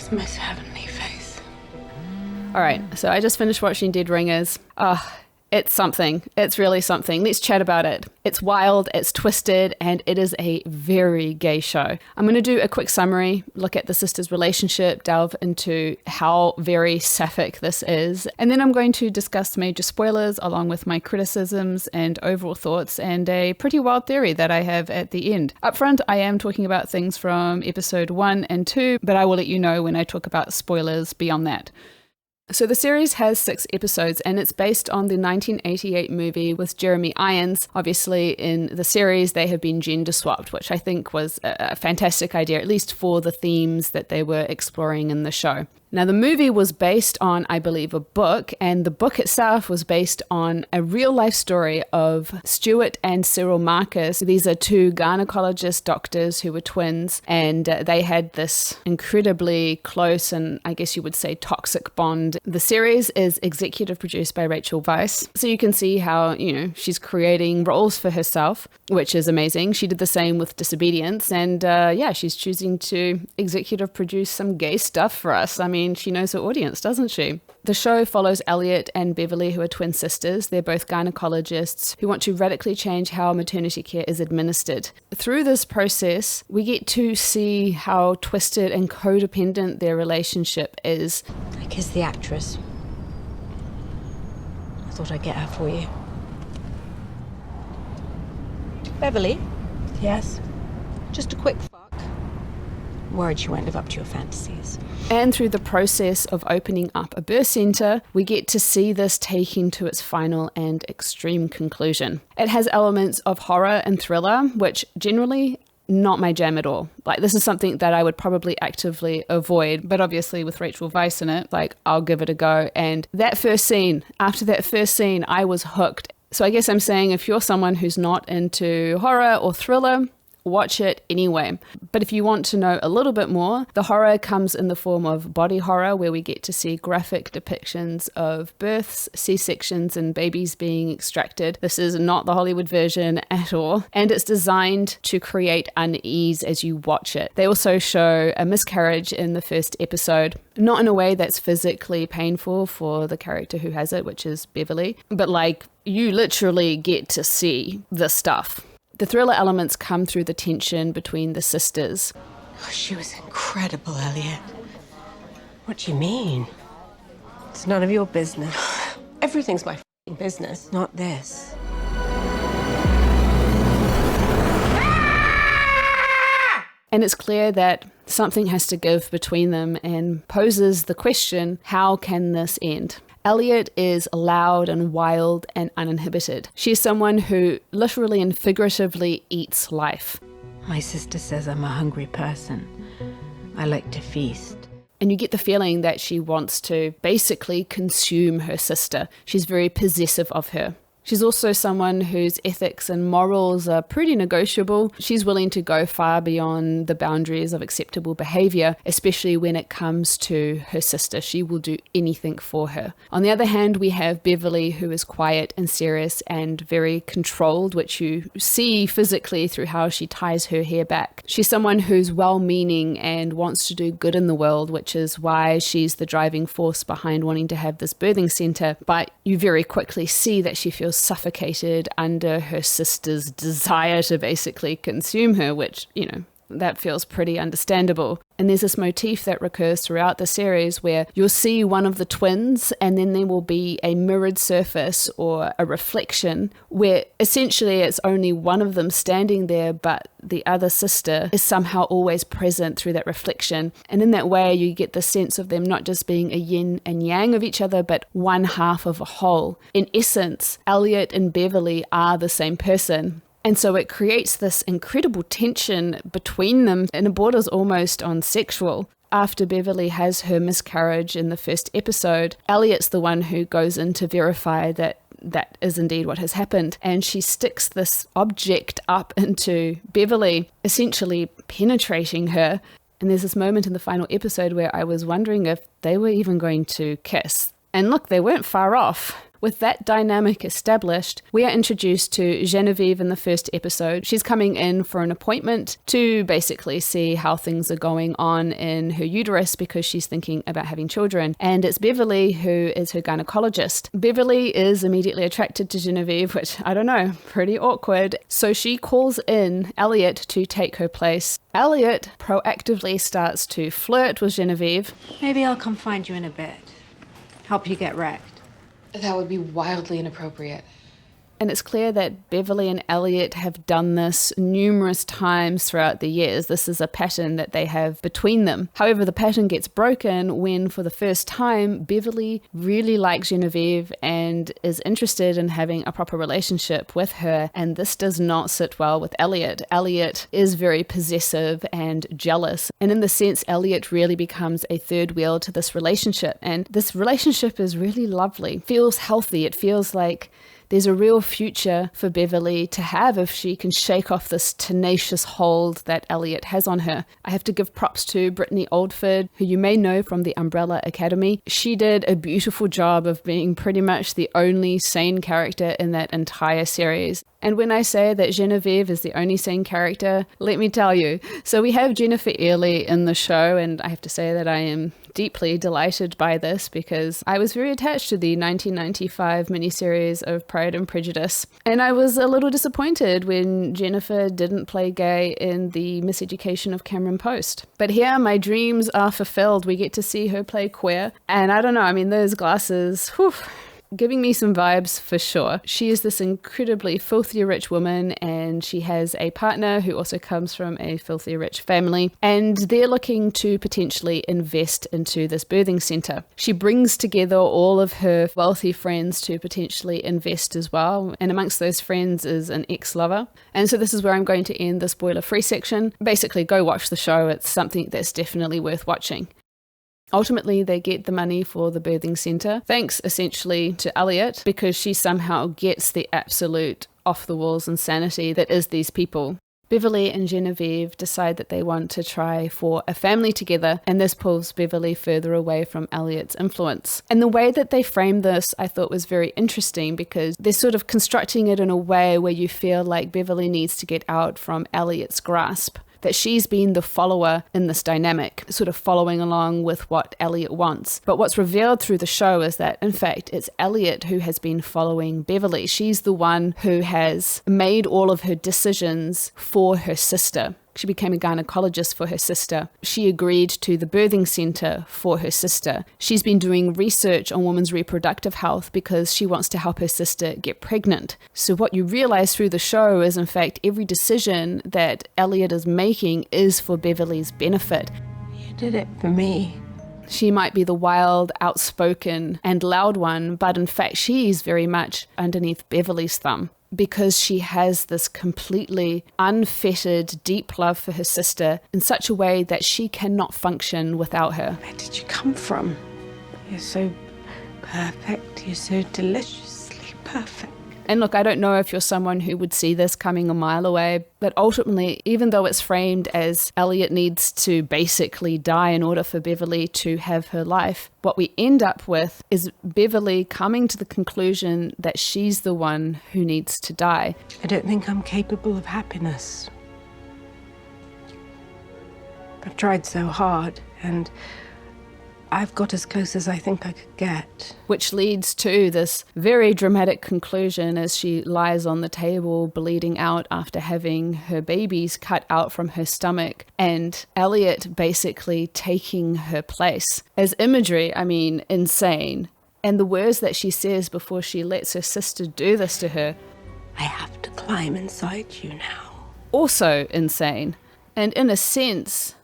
It's the most heavenly face. All right, so I just finished watching Dead Ringers. It's something. It's really something. Let's chat about it. It's wild, it's twisted, and it is a very gay show. I'm going to do a quick summary, look at the sisters' relationship, delve into how very sapphic this is, and then I'm going to discuss major spoilers along with my criticisms and overall thoughts and a pretty wild theory that I have at the end. Up front, I am talking about things from episode 1 and 2, but I will let you know when I talk about spoilers beyond that. So the series has 6 episodes and it's based on the 1988 movie with Jeremy Irons. Obviously in the series they have been gender swapped, which I think was a fantastic idea, at least for the themes that they were exploring in the show. Now, the movie was based on, I believe, a book, and the book itself was based on a real-life story of Stuart and Cyril Marcus. These are 2 gynecologist doctors who were twins, and they had this incredibly close and, I guess you would say, toxic bond. The series is executive produced by Rachel Weizs, so you can see how, she's creating roles for herself, which is amazing. She did the same with Disobedience, and she's choosing to executive produce some gay stuff for us. I mean, she knows her audience, doesn't she? The show follows Elliot and Beverly, who are twin sisters. They're both gynecologists who want to radically change how maternity care is administered. Through this process, we get to see how twisted and codependent their relationship is. I kissed the actress. I thought I'd get her for you. Beverly? Yes? Just a quick fuck. Worried she won't live up to your fantasies. And through the process of opening up a birth centre, we get to see this taken to its final and extreme conclusion. It has elements of horror and thriller, which generally not my jam at all. Like, this is something that I would probably actively avoid, but obviously with Rachel Weizs in it, I'll give it a go. And after that first scene, I was hooked. So I guess I'm saying if you're someone who's not into horror or thriller, watch it anyway. But if you want to know a little bit more, the horror comes in the form of body horror, where we get to see graphic depictions of births, C-sections, and babies being extracted. This is not the Hollywood version at all, and it's designed to create unease as you watch it. They also show a miscarriage in the first episode, not in a way that's physically painful for the character who has it, which is Beverly, but you literally get to see the stuff. The thriller elements come through the tension between the sisters. Oh, she was incredible, Elliot. What do you mean? It's none of your business. Everything's my f***ing business. Not this. And it's clear that something has to give between them and poses the question, how can this end? Elliot is loud and wild and uninhibited. She's someone who literally and figuratively eats life. My sister says I'm a hungry person. I like to feast. And you get the feeling that she wants to basically consume her sister. She's very possessive of her. She's also someone whose ethics and morals are pretty negotiable. She's willing to go far beyond the boundaries of acceptable behavior, especially when it comes to her sister. She will do anything for her. On the other hand, we have Beverly, who is quiet and serious and very controlled, which you see physically through how she ties her hair back. She's someone who's well-meaning and wants to do good in the world, which is why she's the driving force behind wanting to have this birthing center. But you very quickly see that she feels suffocated under her sister's desire to basically consume her, which, that feels pretty understandable. And there's this motif that recurs throughout the series where you'll see one of the twins and then there will be a mirrored surface or a reflection where essentially it's only one of them standing there, but the other sister is somehow always present through that reflection. And in that way, you get the sense of them not just being a yin and yang of each other, but one half of a whole. In essence, Elliot and Beverly are the same person. And so it creates this incredible tension between them, and it borders almost on sexual. After Beverly has her miscarriage in the first episode, Elliot's the one who goes in to verify that that is indeed what has happened. And she sticks this object up into Beverly, essentially penetrating her. And there's this moment in the final episode where I was wondering if they were even going to kiss. And look, they weren't far off. With that dynamic established, we are introduced to Genevieve in the first episode. She's coming in for an appointment to basically see how things are going on in her uterus because she's thinking about having children. And it's Beverly who is her gynecologist. Beverly is immediately attracted to Genevieve, which, I don't know, pretty awkward. So she calls in Elliot to take her place. Elliot proactively starts to flirt with Genevieve. Maybe I'll come find you in a bit. Help you get wrecked. That would be wildly inappropriate. And it's clear that Beverly and Elliot have done this numerous times throughout the years. This is a pattern that they have between them. However, the pattern gets broken when, for the first time, Beverly really likes Genevieve and is interested in having a proper relationship with her. And this does not sit well with Elliot. Elliot is very possessive and jealous. And in the sense, Elliot really becomes a third wheel to this relationship. And this relationship is really lovely. It feels healthy. It feels like there's a real future for Beverly to have if she can shake off this tenacious hold that Elliot has on her. I have to give props to Brittany Oldford, who you may know from the Umbrella Academy. She did a beautiful job of being pretty much the only sane character in that entire series. And when I say that Genevieve is the only sane character, let me tell you. So we have Jennifer Earley in the show, and I have to say that I am deeply delighted by this because I was very attached to the 1995 miniseries of Pride and Prejudice. And I was a little disappointed when Jennifer didn't play gay in the Miseducation of Cameron Post. But here, my dreams are fulfilled. We get to see her play queer. And I don't know, I mean, those glasses, whew, giving me some vibes for sure. She is this incredibly filthy rich woman, and she has a partner who also comes from a filthy rich family, and they're looking to potentially invest into this birthing center. She brings together all of her wealthy friends to potentially invest as well, and amongst those friends is an ex-lover. And so this is where I'm going to end the spoiler-free section. Basically, go watch the show. It's something that's definitely worth watching. Ultimately, they get the money for the birthing center, thanks essentially to Elliot, because she somehow gets the absolute off-the-walls insanity that is these people. Beverly and Genevieve decide that they want to try for a family together, and this pulls Beverly further away from Elliot's influence. And the way that they frame this, I thought was very interesting because they're sort of constructing it in a way where you feel like Beverly needs to get out from Elliot's grasp, that she's been the follower in this dynamic, sort of following along with what Elliot wants. But what's revealed through the show is that, in fact, it's Elliot who has been following Beverly. She's the one who has made all of her decisions for her sister. She became a gynecologist for her sister. She agreed to the birthing center for her sister. She's been doing research on women's reproductive health because she wants to help her sister get pregnant. So what you realize through the show is, in fact, every decision that Elliot is making is for Beverly's benefit. You did it for me. She might be the wild, outspoken, and loud one, but in fact, she's very much underneath Beverly's thumb, because she has this completely unfettered, deep love for her sister in such a way that she cannot function without her. Where did you come from? You're so perfect. You're so deliciously perfect. And look, I don't know if you're someone who would see this coming a mile away, but ultimately, even though it's framed as Elliot needs to basically die in order for Beverly to have her life, what we end up with is Beverly coming to the conclusion that she's the one who needs to die. I don't think I'm capable of happiness. I've tried so hard, and I've got as close as I think I could get. Which leads to this very dramatic conclusion as she lies on the table bleeding out after having her babies cut out from her stomach, and Elliot basically taking her place. As imagery, I mean, insane. And the words that she says before she lets her sister do this to her, I have to climb inside you now. also insane. And in a sense,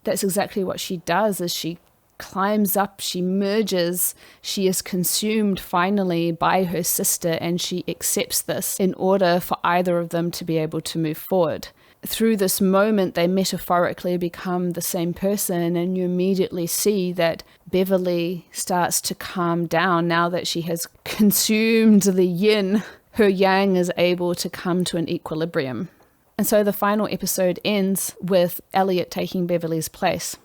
that's exactly what she does, is she climbs up, she merges, she is consumed finally by her sister, and she accepts this in order for either of them to be able to move forward. Through this moment, they metaphorically become the same person, and you immediately see that Beverly starts to calm down now that she has consumed the yin. Her yang is able to come to an equilibrium. And so the final episode ends with Elliot taking Beverly's place.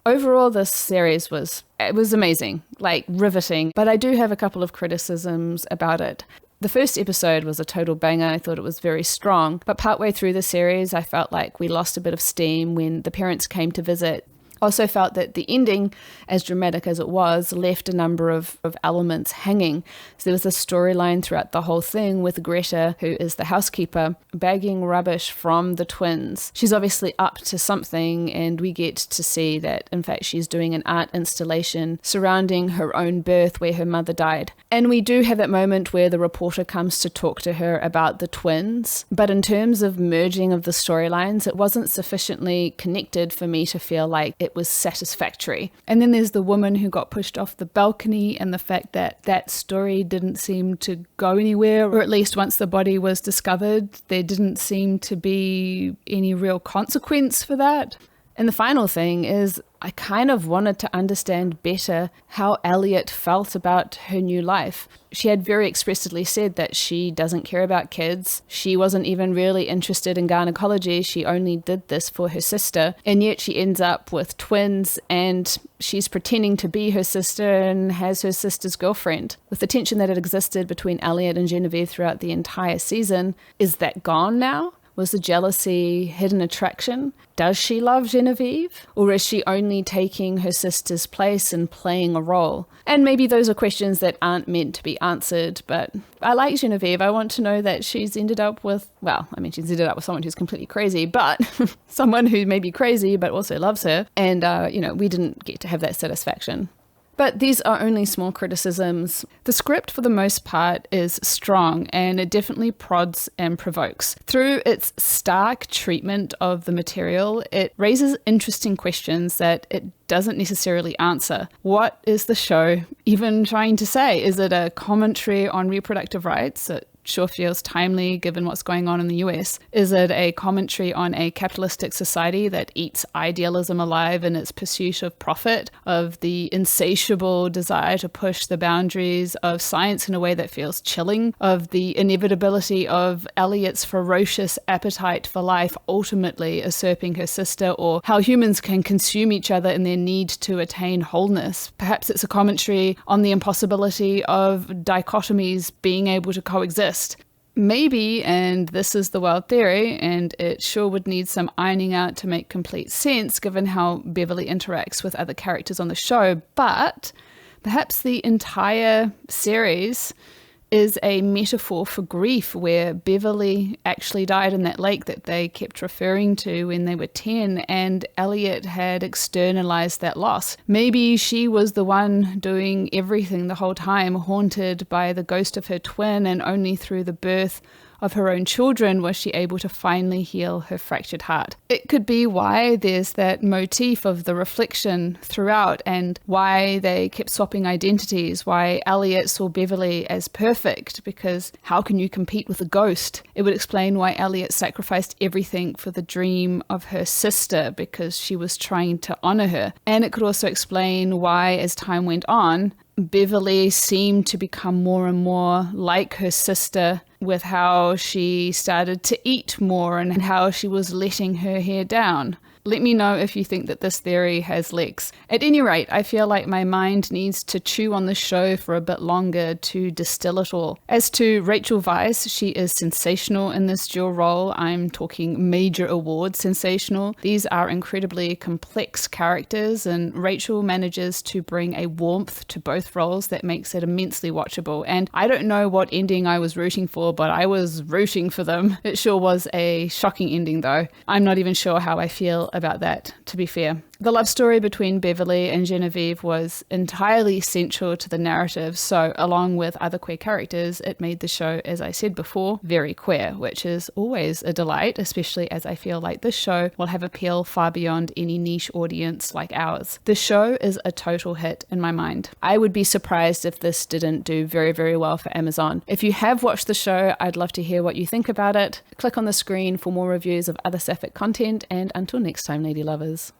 Overall, this series was amazing, like riveting, but I do have a couple of criticisms about it. The first episode was a total banger. I thought it was very strong, but partway through the series, I felt like we lost a bit of steam when the parents came to visit. Also felt that the ending, as dramatic as it was, left a number of elements hanging. So there was a storyline throughout the whole thing with Greta, who is the housekeeper, bagging rubbish from the twins. She's obviously up to something, and we get to see that, in fact, she's doing an art installation surrounding her own birth where her mother died. And we do have that moment where the reporter comes to talk to her about the twins. But in terms of merging of the storylines, it wasn't sufficiently connected for me to feel like it was satisfactory. And then there's the woman who got pushed off the balcony, and the fact that that story didn't seem to go anywhere, or at least once the body was discovered, there didn't seem to be any real consequence for that. And the final thing is, I kind of wanted to understand better how Elliot felt about her new life. She had very expressly said that she doesn't care about kids. She wasn't even really interested in gynecology. She only did this for her sister. And yet she ends up with twins, and she's pretending to be her sister and has her sister's girlfriend. With the tension that had existed between Elliot and Genevieve throughout the entire season, is that gone now? Was the jealousy hidden attraction? Does she love Genevieve? Or is she only taking her sister's place and playing a role? And maybe those are questions that aren't meant to be answered, but I like Genevieve. I want to know that she's ended up with, she's ended up with someone who's completely crazy, but someone who may be crazy but also loves her. And, we didn't get to have that satisfaction. But these are only small criticisms. The script, for the most part, is strong, and it definitely prods and provokes. Through its stark treatment of the material, it raises interesting questions that it doesn't necessarily answer. What is the show even trying to say? Is it a commentary on reproductive rights? It sure feels timely given what's going on in the US. Is it a commentary on a capitalistic society that eats idealism alive in its pursuit of profit, of the insatiable desire to push the boundaries of science in a way that feels chilling, of the inevitability of Elliot's ferocious appetite for life ultimately usurping her sister, or how humans can consume each other in their need to attain wholeness? Perhaps it's a commentary on the impossibility of dichotomies being able to coexist. Maybe, and this is the wild theory, and it sure would need some ironing out to make complete sense given how Beverly interacts with other characters on the show, but perhaps the entire series is a metaphor for grief, where Beverly actually died in that lake that they kept referring to when they were 10, and Elliot had externalized that loss. Maybe she was the one doing everything the whole time, haunted by the ghost of her twin, and only through the birth of her own children was she able to finally heal her fractured heart. It could be why there's that motif of the reflection throughout, and why they kept swapping identities, why Elliot saw Beverly as perfect, because how can you compete with a ghost? It would explain why Elliot sacrificed everything for the dream of her sister, because she was trying to honor her. And it could also explain why, as time went on, Beverly seemed to become more and more like her sister, with how she started to eat more and how she was letting her hair down. Let me know if you think that this theory has legs. At any rate, I feel like my mind needs to chew on the show for a bit longer to distill it all. As to Rachel Weizs, she is sensational in this dual role. I'm talking major award sensational. These are incredibly complex characters, and Rachel manages to bring a warmth to both roles that makes it immensely watchable. And I don't know what ending I was rooting for, but I was rooting for them. It sure was a shocking ending though. I'm not even sure how I feel about that, to be fair. The love story between Beverly and Genevieve was entirely central to the narrative, so along with other queer characters, it made the show, as I said before, very queer, which is always a delight, especially as I feel like this show will have appeal far beyond any niche audience like ours. The show is a total hit in my mind. I would be surprised if this didn't do very, very well for Amazon. If you have watched the show, I'd love to hear what you think about it. Click on the screen for more reviews of other sapphic content, and until next time, lady lovers.